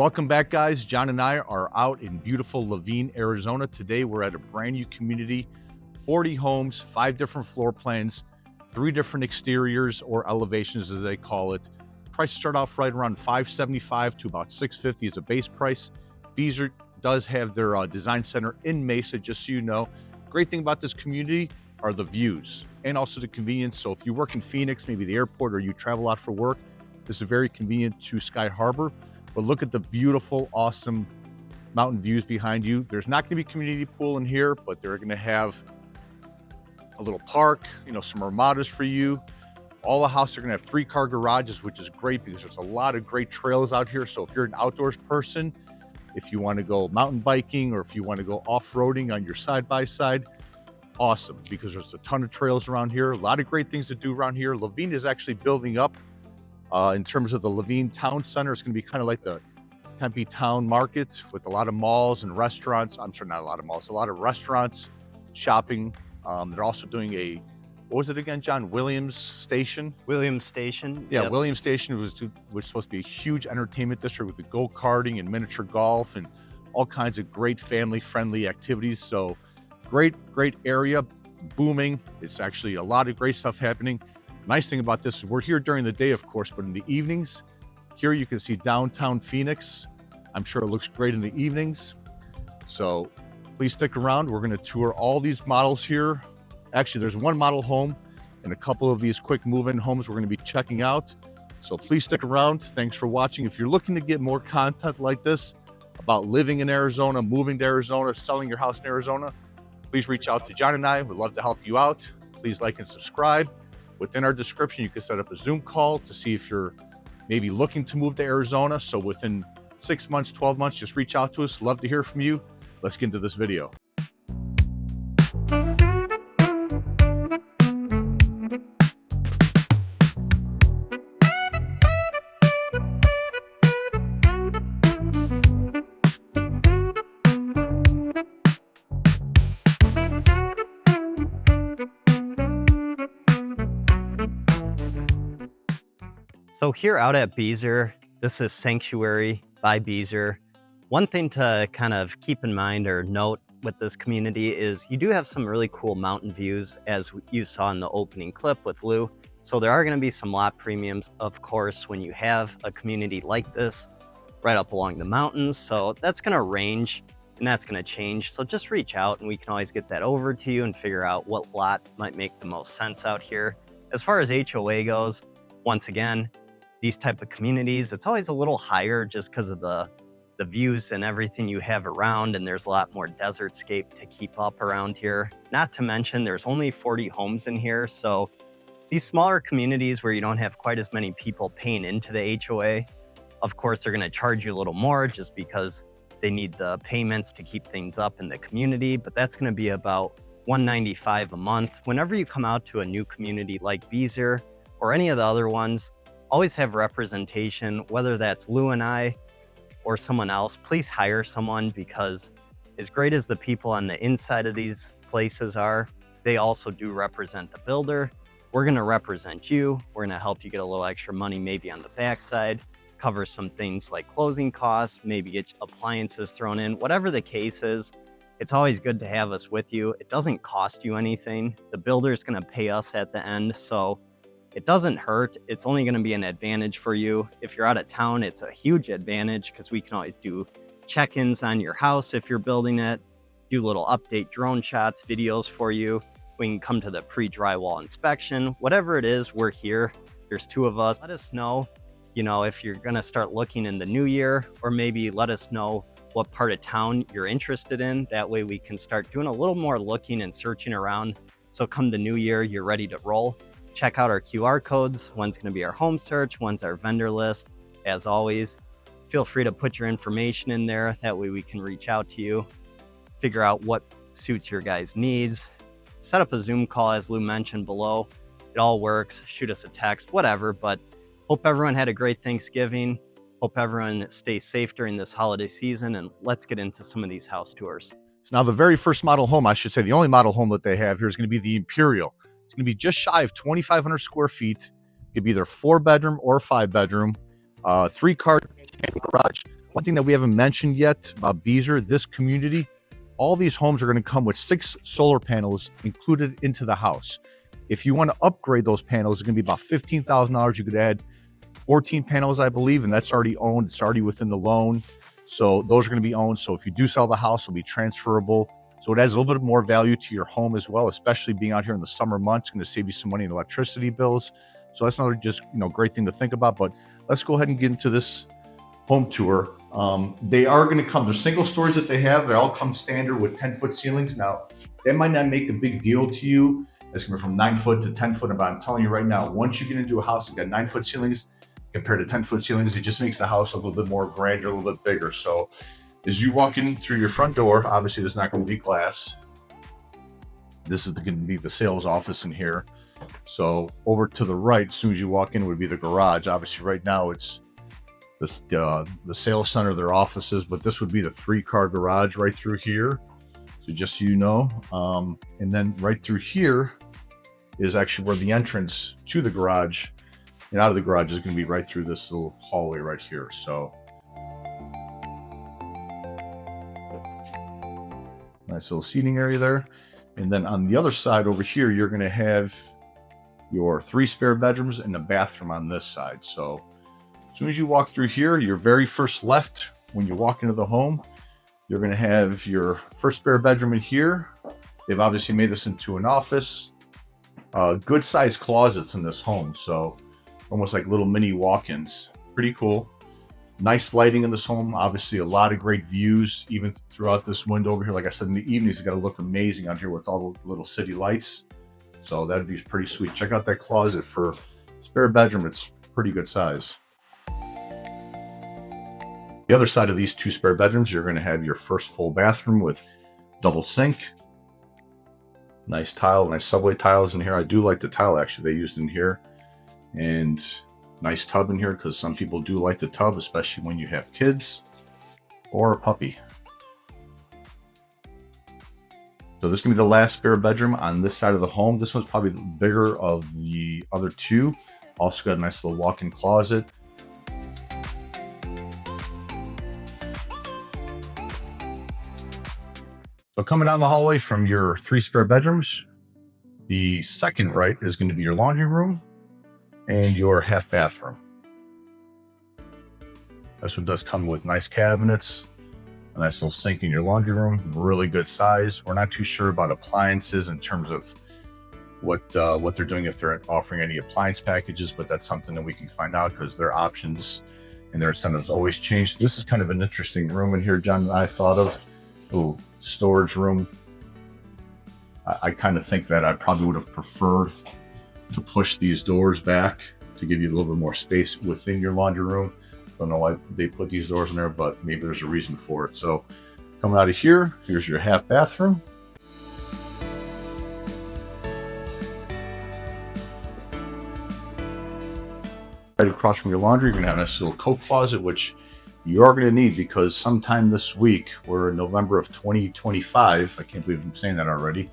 Welcome back, guys. John and I are out in beautiful Laveen, Arizona. Today, we're at a brand new community, 40 homes, 5 different floor plans, 3 different exteriors or elevations, as they call it. Prices start off right around $575 to about $650 as a base price. Beazer does have their design center in Mesa, just so you know. Great thing about this community are the views and also the convenience. So if you work in Phoenix, maybe the airport, or you travel out for work, this is very convenient to Sky Harbor. But look at the beautiful, awesome mountain views behind you. There's not going to be community pool in here, but they're going to have a little park, some armadas for you. All the houses are going to have 3-car garages, which is great because there's a lot of great trails out here. So if you're an outdoors person, if you want to go mountain biking, or if you want to go off-roading on your side-by-side, awesome, because there's a ton of trails around here. A lot of great things to do around here. Laveen is actually building up. In terms of the Laveen Town Center, it's going to be kind of like the Tempe Town Market with a lot of malls and restaurants. I'm sorry, not a lot of malls, a lot of restaurants, shopping. They're also doing what was it again, John? Williams Station? Williams Station. Yeah, yep. Williams Station was supposed to be a huge entertainment district with the go-karting and miniature golf and all kinds of great family-friendly activities. So great area, booming. It's actually a lot of great stuff happening. Nice thing about this is we're here during the day, of course, but in the evenings, here you can see downtown Phoenix. I'm sure it looks great in the evenings. So please stick around. We're going to tour all these models here. Actually, there's one model home and a couple of these quick move-in homes we're going to be checking out. So please stick around. Thanks for watching. If you're looking to get more content like this about living in Arizona, moving to Arizona, selling your house in Arizona, please reach out to John and I. We'd love to help you out. Please like and subscribe. Within our description, you can set up a Zoom call to see if you're maybe looking to move to Arizona. So within 6 months, 12 months, just reach out to us. Love to hear from you. Let's get into this video. So here out at Beazer, this is Sanctuary by Beazer. One thing to kind of keep in mind or note with this community is you do have some really cool mountain views, as you saw in the opening clip with Lou. So there are going to be some lot premiums, of course, when you have a community like this right up along the mountains. So that's going to range and that's going to change. So just reach out and we can always get that over to you and figure out what lot might make the most sense out here. As far as HOA goes, once again, these type of communities, it's always a little higher just because of the views and everything you have around, and there's a lot more desert scape to keep up around here. Not to mention there's only 40 homes in here, so these smaller communities where you don't have quite as many people paying into the HOA, of course they're going to charge you a little more just because they need the payments to keep things up in the community, but that's going to be about $195 a month. Whenever you come out to a new community like Beazer or any of the other ones, always have representation, whether that's Lou and I or someone else. Please hire someone, because as great as the people on the inside of these places are, they also do represent the builder. We're going to represent you. We're going to help you get a little extra money maybe on the backside, cover some things like closing costs, maybe get appliances thrown in. Whatever the case is, it's always good to have us with you. It doesn't cost you anything. The builder is going to pay us at the end, so it doesn't hurt. It's only going to be an advantage for you. If you're out of town, it's a huge advantage because we can always do check-ins on your house if you're building it, do little update drone shots, videos for you. We can come to the pre-drywall inspection. Whatever it is, we're here. There's 2 of us. Let us know, if you're going to start looking in the new year, or maybe let us know what part of town you're interested in. That way we can start doing a little more looking and searching around. So come the new year, you're ready to roll. Check out our QR codes. One's going to be our home search, one's our vendor list. As always, feel free to put your information in there. That way we can reach out to you, figure out what suits your guys' needs. Set up a Zoom call, as Lou mentioned below. It all works. Shoot us a text, whatever. But hope everyone had a great Thanksgiving. Hope everyone stays safe during this holiday season. And let's get into some of these house tours. So now the very first model home, I should say the only model home that they have here, is going to be the Imperial. It's going to be just shy of 2,500 square feet. It could be either 4-bedroom or 5-bedroom, 3-car garage. One thing that we haven't mentioned yet about Beazer, this community, all these homes are going to come with 6 solar panels included into the house. If you want to upgrade those panels, it's going to be about $15,000. You could add 14 panels, I believe, and that's already owned. It's already within the loan. So those are going to be owned. So if you do sell the house, it'll be transferable. So it adds a little bit more value to your home as well, especially being out here in the summer months. It's going to save you some money in electricity bills. So that's another just, great thing to think about. But let's go ahead and get into this home tour. They are going to come, the single stories that they have, they all come standard with 10-foot ceilings. Now, that might not make a big deal to you. It's going to be from 9 foot to 10 foot. But I'm telling you right now, once you get into a house that got 9-foot ceilings compared to 10-foot ceilings, it just makes the house a little bit more grander, a little bit bigger. So as you walk in through your front door, obviously there's not going to be glass. This is going to be the sales office in here. So over to the right, as soon as you walk in, would be the garage. Obviously right now it's the sales center, their offices, but this would be the 3-car garage right through here. So just so you know, and then right through here is actually where the entrance to the garage and out of the garage is going to be right through this little hallway right here. So nice little seating area there. And then on the other side over here, you're going to have your 3 spare bedrooms and a bathroom on this side. So as soon as you walk through here, your very first left, when you walk into the home, you're going to have your first spare bedroom in here. They've obviously made this into an office. Good sized closets in this home. So almost like little mini walk-ins. Pretty cool. Nice lighting in this home. Obviously a lot of great views even throughout this window over here. Like I said, in the evenings, it's got to look amazing out here with all the little city lights. So that'd be pretty sweet. Check out that closet for spare bedroom. It's pretty good size. The other side of these 2 spare bedrooms, you're going to have your first full bathroom with double sink. Nice tile, nice subway tiles in here. I do like the tile actually they used in here. And nice tub in here because some people do like the tub, especially when you have kids or a puppy. So this is going to be the last spare bedroom on this side of the home. This one's probably the bigger of the other 2. Also got a nice little walk-in closet. So coming down the hallway from your 3 spare bedrooms, the second right is going to be your laundry room and your half bathroom. This one does come with nice cabinets, a nice little sink in your laundry room, really good size. We're not too sure about appliances in terms of what they're doing, if they're offering any appliance packages, but that's something that we can find out because their options and their incentives always change. This is kind of an interesting room in here, John and I thought of. Ooh, storage room. I kind of think that I probably would have preferred to push these doors back to give you a little bit more space within your laundry room. Don't know why they put these doors in there, but maybe there's a reason for it. So coming out of here, here's your half bathroom. Right across from your laundry, you're going to have a nice little coat closet, which you are going to need because sometime this week, we're in November of 2025. I can't believe I'm saying that already.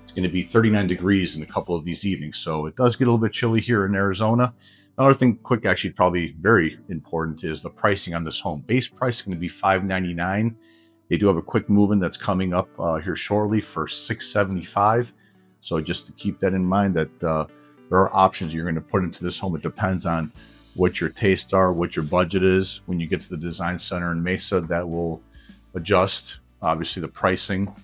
It's going to be 39 degrees in a couple of these evenings. So it does get a little bit chilly here in Arizona. Another thing quick, actually probably very important, is the pricing on this home. Base price is going to be $599. They do have a quick move-in that's coming up here shortly for $675. So just to keep that in mind, that there are options you're going to put into this home. It depends on what your tastes are, what your budget is. When you get to the design center in Mesa, that will adjust, obviously, the pricing.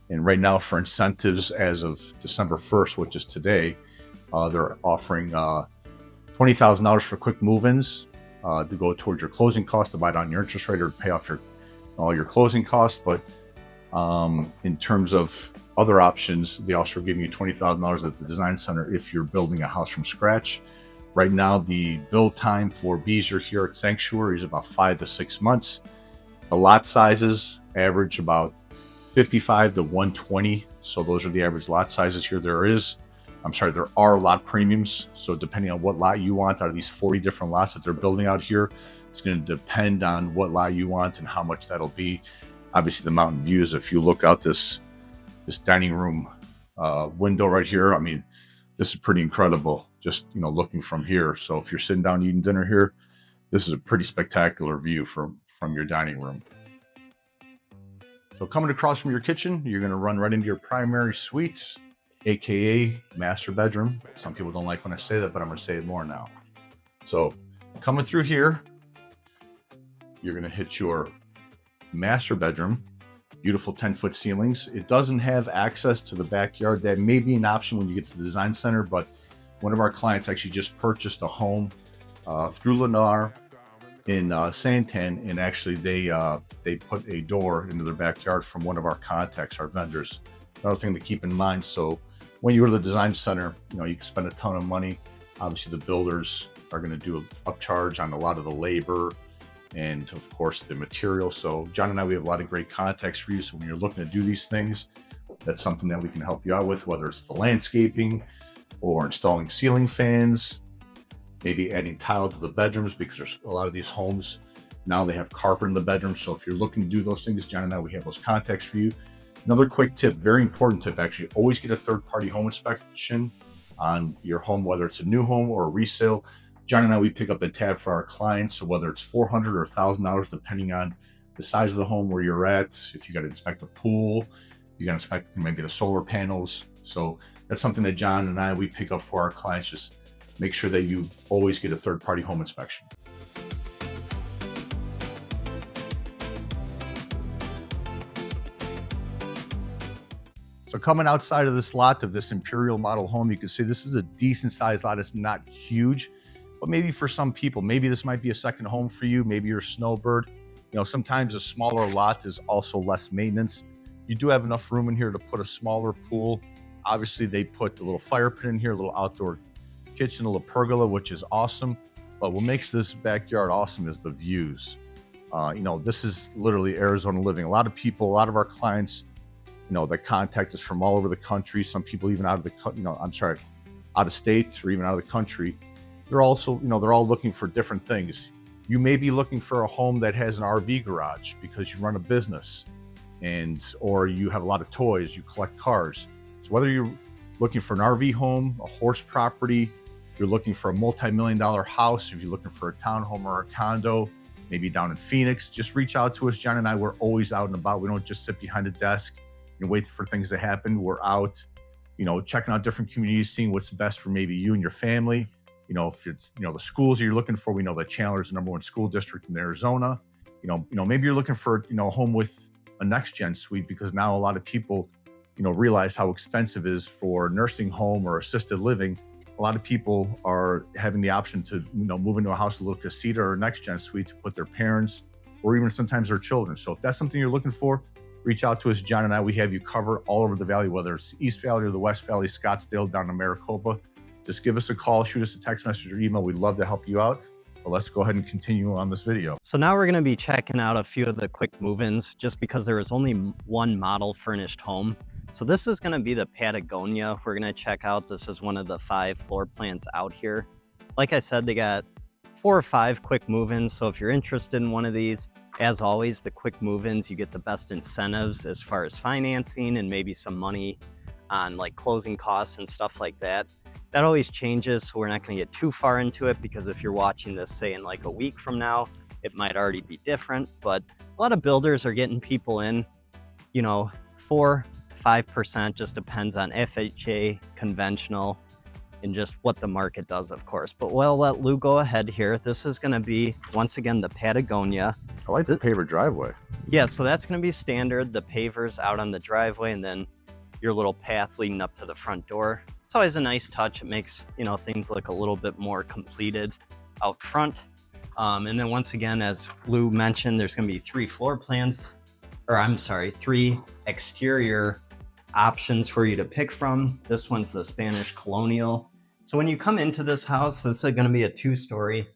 And right now, for incentives as of December 1st, which is today, they're offering $20,000 for quick move-ins to go towards your closing costs, to buy down your interest rate or pay off all your closing costs. But in terms of other options, they also are giving you $20,000 at the design center if you're building a house from scratch. Right now, the build time for Beazer here at Sanctuary is about 5 to 6 months. The lot sizes average about 55 to 120. So those are the average lot sizes here. There are lot premiums. So depending on what lot you want out of these 40 different lots that they're building out here, it's going to depend on what lot you want and how much that'll be. Obviously, the mountain views, if you look out this dining room window right here, I mean, this is pretty incredible. Just, looking from here. So if you're sitting down eating dinner here, this is a pretty spectacular view from from your dining room. So coming across from your kitchen, you're going to run right into your primary suite, aka master bedroom. Some people don't like when I say that, but I'm going to say it more now. So coming through here, you're going to hit your master bedroom. Beautiful 10-foot ceilings. It doesn't have access to the backyard. That may be an option when you get to the design center, but one of our clients actually just purchased a home through Lennar in Santan, and actually they put a door into their backyard from one of our contacts, our vendors. Another thing to keep in mind, so when you go to the design center, you can spend a ton of money. Obviously the builders are going to do an upcharge on a lot of the labor and of course the material. So John and I, we have a lot of great contacts for you. So when you're looking to do these things, that's something that we can help you out with, whether it's the landscaping or installing ceiling fans, maybe adding tile to the bedrooms, because there's a lot of these homes now they have carpet in the bedroom. So if you're looking to do those things, John and I, we have those contacts for you. Another quick tip, very important tip actually, always get a third-party home inspection on your home, whether it's a new home or a resale. John and I, we pick up the tab for our clients. So whether it's $400 or $1,000, depending on the size of the home where you're at, if you got to inspect a pool, you got to inspect maybe the solar panels. So that's something that John and I, we pick up for our clients. Just make sure that you always get a third-party home inspection. So coming outside of this lot of this Imperial model home, you can see this is a decent sized lot. It's not huge, but maybe for some people, maybe this might be a second home for you. Maybe you're a snowbird. Sometimes a smaller lot is also less maintenance. You do have enough room in here to put a smaller pool. Obviously they put a little fire pit in here, a little outdoor kitchen, a little pergola, which is awesome. But what makes this backyard awesome is the views. This is literally Arizona living. A lot of people, a lot of our clients, that contact us from all over the country. Some people even out of state or even out of the country. They're also, they're all looking for different things. You may be looking for a home that has an RV garage because you run a business or you have a lot of toys, you collect cars. So whether you're looking for an RV home, a horse property, you're looking for a multi-million-dollar house, if you're looking for a townhome or a condo, maybe down in Phoenix, just reach out to us. John and I, we're always out and about. We don't just sit behind a desk and wait for things to happen. We're out, checking out different communities, seeing what's best for maybe you and your family. If it's, the schools you're looking for, we know that Chandler is the #1 school district in Arizona. Maybe you're looking for, a home with a next gen suite, because now a lot of people, realize how expensive it is for nursing home or assisted living. A lot of people are having the option to, move into a house, a little casita or next gen suite to put their parents or even sometimes their children. So if that's something you're looking for, reach out to us. John and I, we have you covered all over the valley, whether it's East Valley or the West Valley, Scottsdale, down to Maricopa. Just give us a call, shoot us a text message or email. We'd love to help you out. But let's go ahead and continue on this video. So now we're going to be checking out a few of the quick move-ins, just because there is only one model furnished home. So this is going to be the Patagonia we're going to check out. This is one of the 5 floor plans out here. Like I said, they got 4 or 5 quick move-ins. So if you're interested in one of these, as always, the quick move-ins, you get the best incentives as far as financing and maybe some money on like closing costs and stuff like that. That always changes, so we're not going to get too far into it, because if you're watching this, say, in like a week from now, it might already be different. But a lot of builders are getting people in, 4-5%, just depends on FHA, conventional, and just what the market does, of course. But we'll let Lou go ahead here. This is going to be, once again, the Patagonia. I like the paver driveway. Yeah, so that's going to be standard. The pavers out on the driveway, and then your little path leading up to the front door. It's always a nice touch. It makes, things look a little bit more completed out front. And then once again, as Lou mentioned, there's going to be 3 floor plans, or I'm sorry, 3 exterior options for you to pick from. This one's the Spanish Colonial. So when you come into this house, this is going to be a 2-story.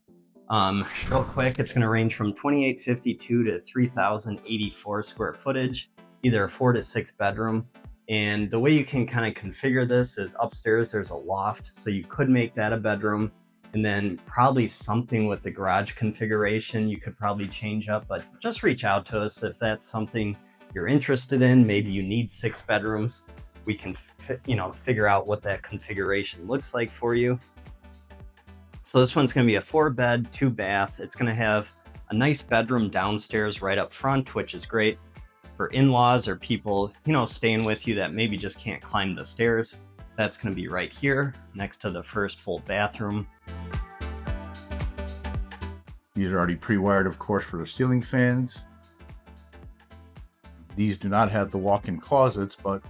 Real quick, it's going to range from 2,852 to 3,084 square footage, either a 4 to 6 bedroom. And the way you can kind of configure this is upstairs, there's a loft. So you could make that a bedroom, and then probably something with the garage configuration you could probably change up, but just reach out to us if that's something you're interested in. Maybe you need 6 bedrooms. We can, figure out what that configuration looks like for you. So this one's going to be a 4-bed, 2-bath. It's going to have a nice bedroom downstairs right up front, which is great for in-laws or people, you know, staying with you that maybe just can't climb the stairs. That's going to be right here next to the first full bathroom. These are already pre-wired, of course, for the ceiling fans. These do not have the walk-in closets, but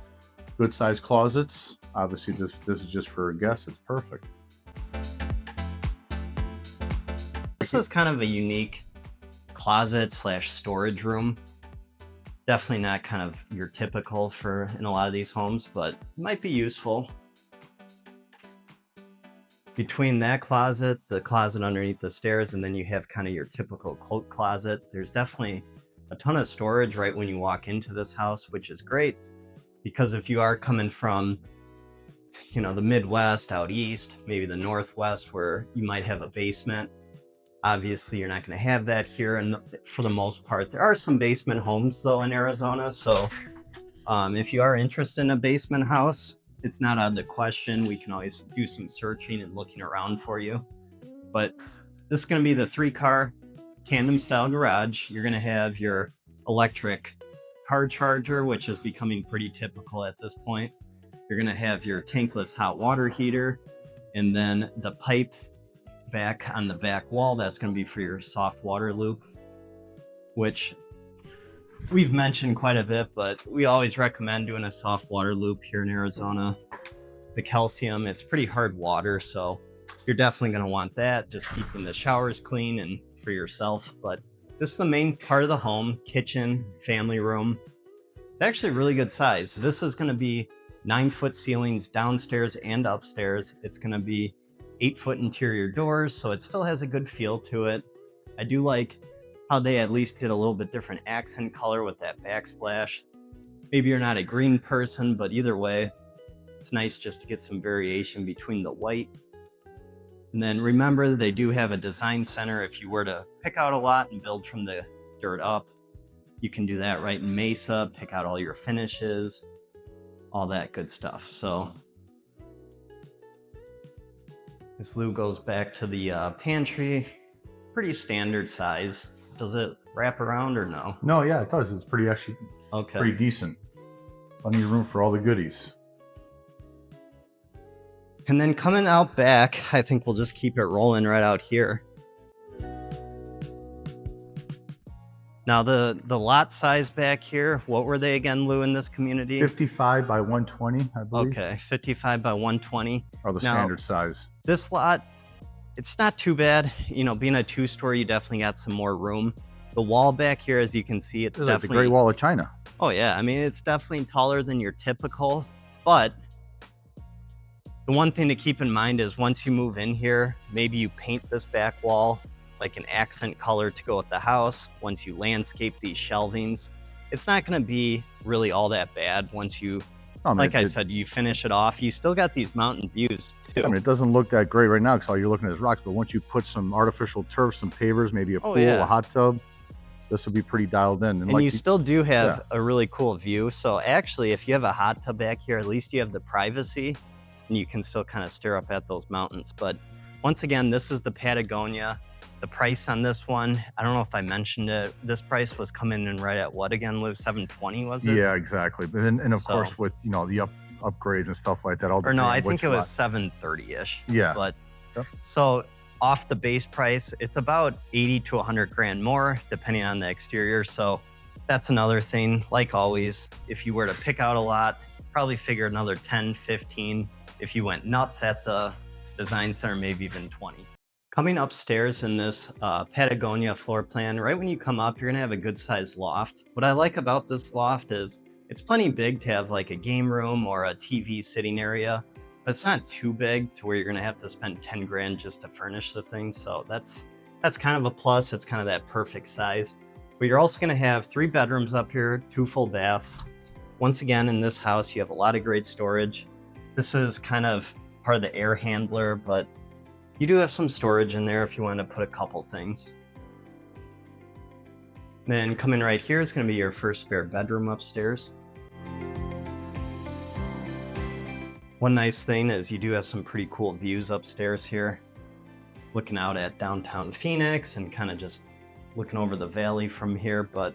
good sized closets. Obviously, this is just for guests. It's perfect. This is kind of a unique closet slash storage room. Definitely not kind of your typical for in a lot of these homes, but might be useful. Between that closet, the closet underneath the stairs, and then you have kind of your typical coat closet. There's definitely a ton of storage right when you walk into this house, which is great because if you are coming from, you know, the Midwest out east, maybe the Northwest where you might have a basement, obviously you're not going to have that here. And for the most part, there are some basement homes though in Arizona. So if you are interested in a basement house, it's not out of the question. We can always do some searching and looking around for you. But this is going to be the 3-car tandem style garage. You're going to have your electric car charger, which is becoming pretty typical at this point. You're going to have your tankless hot water heater, and then the pipe back on the back wall, that's going to be for your soft water loop, which we've mentioned quite a bit, but we always recommend doing a soft water loop here in Arizona. The calcium, it's pretty hard water, so you're definitely going to want that, just keeping the showers clean and for yourself. But this is the main part of the home, kitchen, family room. It's actually a really good size. This is going to be 9-foot ceilings downstairs and upstairs. It's going to be 8-foot interior doors, so it still has a good feel to it. I do like how they at least did a little bit different accent color with that backsplash. Maybe you're not a green person, but either way, it's nice just to get some variation between the white. And then remember, they do have a design center. If you were to pick out a lot and build from the dirt up, you can do that right in Mesa, pick out all your finishes, all that good stuff. So this loo goes back to the pantry, pretty standard size. Does it wrap around or no? No, yeah, it does. It's pretty actually pretty decent. Plenty of room for all the goodies. And then coming out back, I think we'll just keep it rolling right out here. Now the lot size back here, what were they again, Lou, in this community? 55 by 120, I believe. Okay, 55 by 120. Or the standard size. This lot, it's not too bad. You know, being a 2-story, you definitely got some more room. The wall back here, as you can see, it's definitely like the Great Wall of China. Oh yeah, I mean, it's definitely taller than your typical, but the one thing to keep in mind is once you move in here, maybe you paint this back wall like an accent color to go with the house. Once you landscape these shelvings, it's not going to be really all that bad once you, like I said, you finish it off. You still got these mountain views too. I mean, it doesn't look that great right now because all you're looking at is rocks, but once you put some artificial turf, some pavers, maybe a pool, a hot tub, this will be pretty dialed in. And like you still do have a really cool view. So actually, if you have a hot tub back here, at least you have the privacy and you can still kind of stare up at those mountains. But once again, this is the Patagonia. The price on this one, I don't know if I mentioned it. This price was coming in right at what again, Lou? 720 was it? Yeah, exactly. But then, and of course, with the upgrades and stuff like that. Or no, I think it was 730-ish. Yeah. But so off the base price, it's about 80 to 100 grand more, depending on the exterior. So that's another thing. Like always, if you were to pick out a lot, probably figure another 10, 15. If you went nuts at the design center, maybe even 20. Coming upstairs in this Patagonia floor plan, right when you come up, you're gonna have a good sized loft. What I like about this loft is it's plenty big to have like a game room or a TV sitting area, but it's not too big to where you're gonna have to spend 10 grand just to furnish the thing. So that's kind of a plus. It's kind of that perfect size. But you're also gonna have 3 bedrooms up here, 2 full baths. Once again, in this house, you have a lot of great storage. This is kind of part of the air handler, but you do have some storage in there if you want to put a couple things. Then coming right here is going to be your first spare bedroom upstairs. One nice thing is you do have some pretty cool views upstairs here. Looking out at downtown Phoenix and kind of just looking over the valley from here. But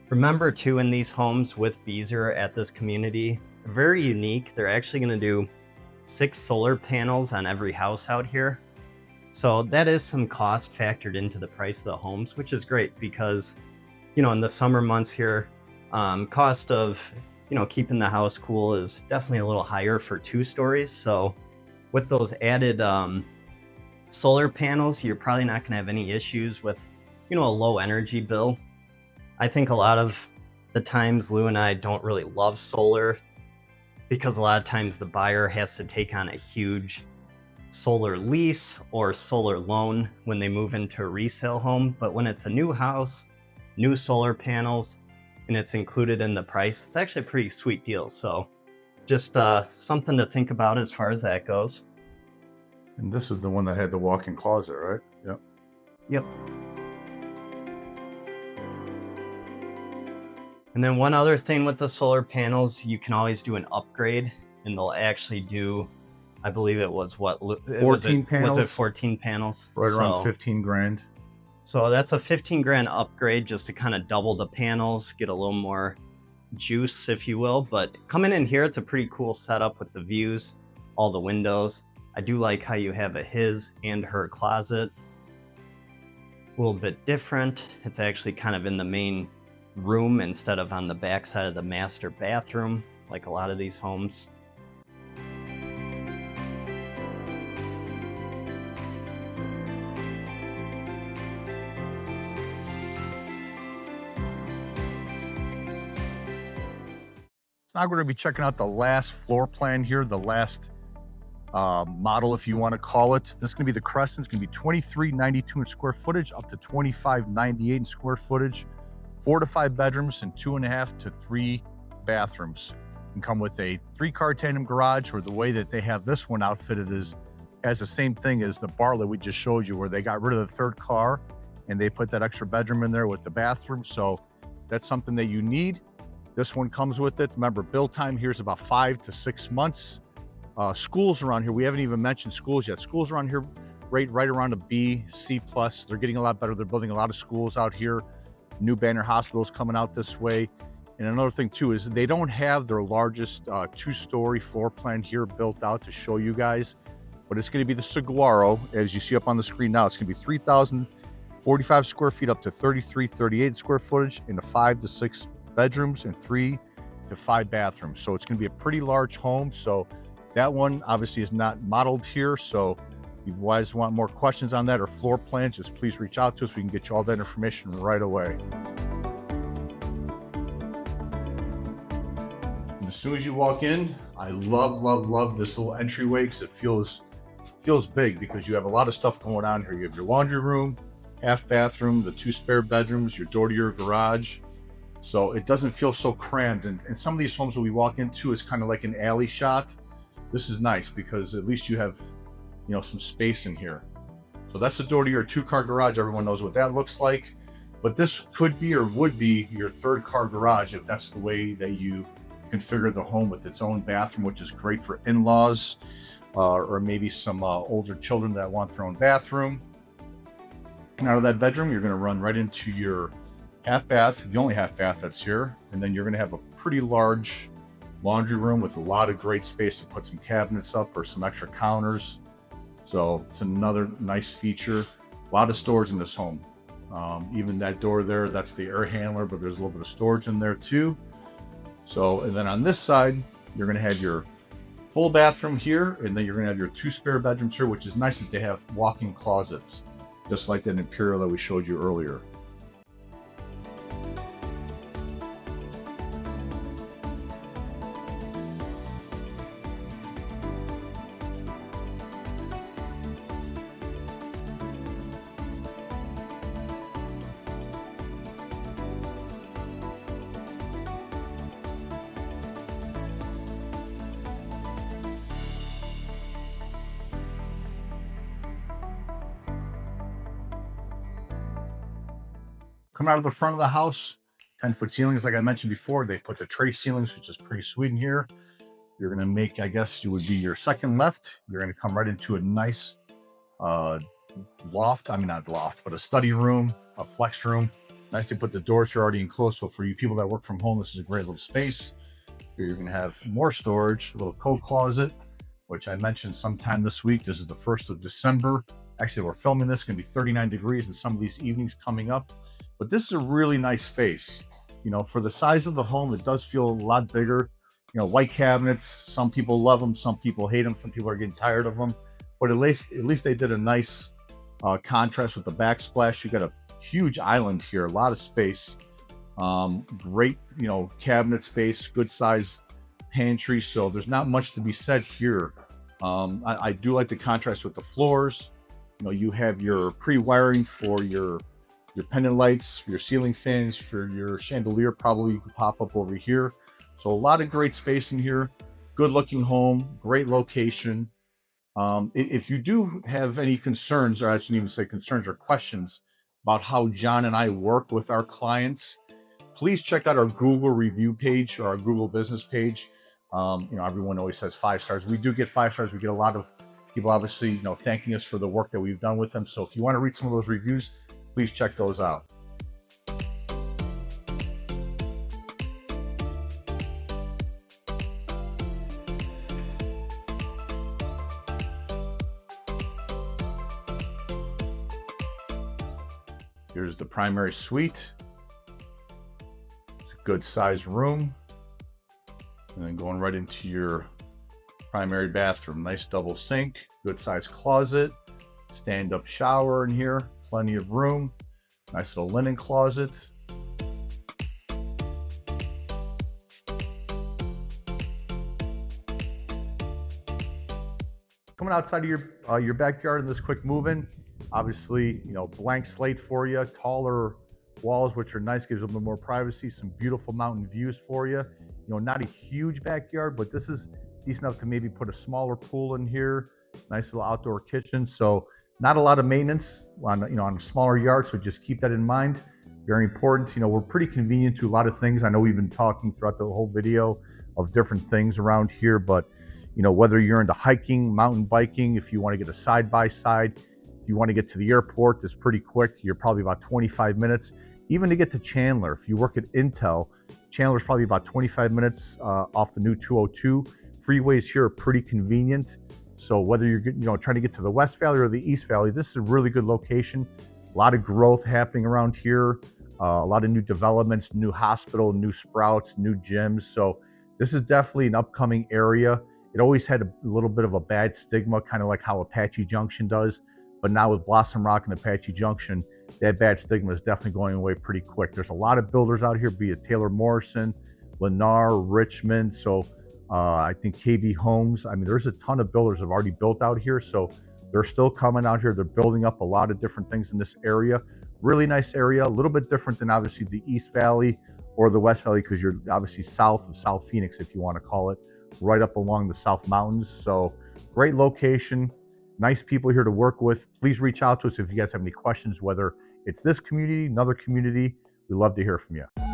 remember too, in these homes with Beazer at this community, very unique. They're actually going to do 6 solar panels on every house out here. So that is some cost factored into the price of the homes, which is great because, you know, in the summer months here, cost of, you know, keeping the house cool is definitely a little higher for 2 stories. So with those added solar panels, you're probably not going to have any issues with, you know, a low energy bill. I think a lot of the times Lou and I don't really love solar because a lot of times the buyer has to take on a huge solar lease or solar loan when they move into a resale home. But when it's a new house, new solar panels, and it's included in the price, it's actually a pretty sweet deal. So just something to think about as far as that goes. And this is the one that had the walk-in closet, right? Yep. Yep. And then one other thing with the solar panels, you can always do an upgrade, and they'll actually do, I believe it was what? 14 panels? Was it 14 panels? Right around 15 grand. So that's a 15 grand upgrade just to kind of double the panels, get a little more juice, if you will. But coming in here, it's a pretty cool setup with the views, all the windows. I do like how you have a his and her closet. A little bit different. It's actually kind of in the main room instead of on the back side of the master bathroom, like a lot of these homes. So now we're going to be checking out the last floor plan here, the last model, if you want to call it. This is going to be the Crescent. It's going to be 2392 in square footage up to 2598 in square footage. 4 to 5 bedrooms and 2.5 to 3 bathrooms. And come with a 3-car tandem garage, or the way that they have this one outfitted is has the same thing as the Bartlett we just showed you, where they got rid of the 3rd car and they put that extra bedroom in there with the bathroom. So that's something that you need. This one comes with it. Remember, build time here is about 5 to 6 months. Schools around here, we haven't even mentioned schools yet. Schools around here right around a B, C+. They're getting a lot better. They're building a lot of schools out here. New Banner Hospitals coming out this way. And another thing too is they don't have their largest 2-story floor plan here built out to show you guys, but it's going to be the Saguaro, as you see up on the screen now. It's going to be 3,045 square feet up to 3,338 square footage in the 5 to 6 bedrooms and 3 to 5 bathrooms. So it's going to be a pretty large home. So that one obviously is not modeled here. So if you guys want more questions on that or floor plans, just please reach out to us. We can get you all that information right away. And as soon as you walk in, I love this little entryway because it feels big, because you have a lot of stuff going on here. You have your laundry room, half bathroom, the 2 spare bedrooms, your door to your garage. So it doesn't feel so crammed. And some of these homes that we walk into is kind of like an alley shot. This is nice because at least you have, you know, some space in here. So that's the door to your 2-car garage. Everyone knows what that looks like. But this could be or would be your 3rd-car garage if that's the way that you configure the home, with its own bathroom, which is great for in-laws or maybe some older children that want their own bathroom. And out of that bedroom, you're going to run right into your half bath, the only half bath that's here. And then you're going to have a pretty large laundry room with a lot of great space to put some cabinets up or some extra counters. So it's another nice feature. A lot of storage in this home. Even that door there, that's the air handler, but there's a little bit of storage in there too. So, and then on this side, you're going to have your full bathroom here, and then you're going to have your 2 spare bedrooms here, which is nice that they have walk-in closets, just like that Imperial that we showed you earlier. Coming out of the front of the house, 10-foot ceilings, like I mentioned before. They put the tray ceilings, which is pretty sweet in here. You're going to make, I guess you would be your second left. You're going to come right into a nice loft. I mean, not loft, but a study room. a flex room. Nice to put the doors here already enclosed. So for you people that work from home, this is a great little space. Here you're gonna have more storage, a little coat closet, which I mentioned sometime this week. This is the 1st of December. Actually, we're filming this, gonna be 39 degrees in some of these evenings coming up. But this is a really nice space. You know, for the size of the home, it does feel a lot bigger. You know, white cabinets, some people love them, some people hate them, some people are getting tired of them. But at least they did a nice contrast with the backsplash. You got a huge island here, a lot of space. Great, you know, cabinet space, good size pantry. So there's not much to be said here. I do like the contrast with the floors. You know, you have your pre-wiring for your pendant lights, for your ceiling fans, for your chandelier, probably you could pop up over here. So a lot of great space in here. Good looking home, great location. If you do have any concerns, or I shouldn't even say concerns, or questions about how John and I work with our clients, please check out our Google review page or our Google business page. You know, everyone always says 5 stars. We do get 5 stars. We get a lot of people, obviously, you know, thanking us for the work that we've done with them. So if you want to read some of those reviews, please check those out. Here's the primary suite. It's a good sized room. And then going right into your primary bathroom. Nice double sink, good sized closet, stand-up shower in here, plenty of room, nice little linen closet. Coming outside of your backyard in this quick move-in, obviously, you know, blank slate for you, taller walls, which are nice, gives a little bit more privacy, some beautiful mountain views for you. You know, not a huge backyard, but this is decent enough to maybe put a smaller pool in here, nice little outdoor kitchen. So not a lot of maintenance on, you know, on a smaller yard, so just keep that in mind. Very important. You know, we're pretty convenient to a lot of things. I know we've been talking throughout the whole video of different things around here, but you know, whether you're into hiking, mountain biking, if you want to get a side-by-side, if you want to get to the airport, it's pretty quick. You're probably about 25 minutes. Even to get to Chandler, if you work at Intel, Chandler's probably about 25 minutes off the new 202. Freeways here are pretty convenient. So whether you're, you know, trying to get to the West Valley or the East Valley, this is a really good location. A lot of growth happening around here. A lot of new developments, new hospital, new sprouts, new gyms. So this is definitely an upcoming area. It always had a little bit of a bad stigma, kind of like how Apache Junction does. But now with Blossom Rock and Apache Junction, that bad stigma is definitely going away pretty quick. There's a lot of builders out here, be it Taylor Morrison, Lennar, Richmond. So I think KB Homes. I mean, there's a ton of builders have already built out here. So they're still coming out here. They're building up a lot of different things in this area. Really nice area, a little bit different than obviously the East Valley or the West Valley, because you're obviously south of South Phoenix, if you want to call it, right up along the South Mountains. So great location. Nice people here to work with. Please reach out to us if you guys have any questions, whether it's this community, another community. We'd love to hear from you.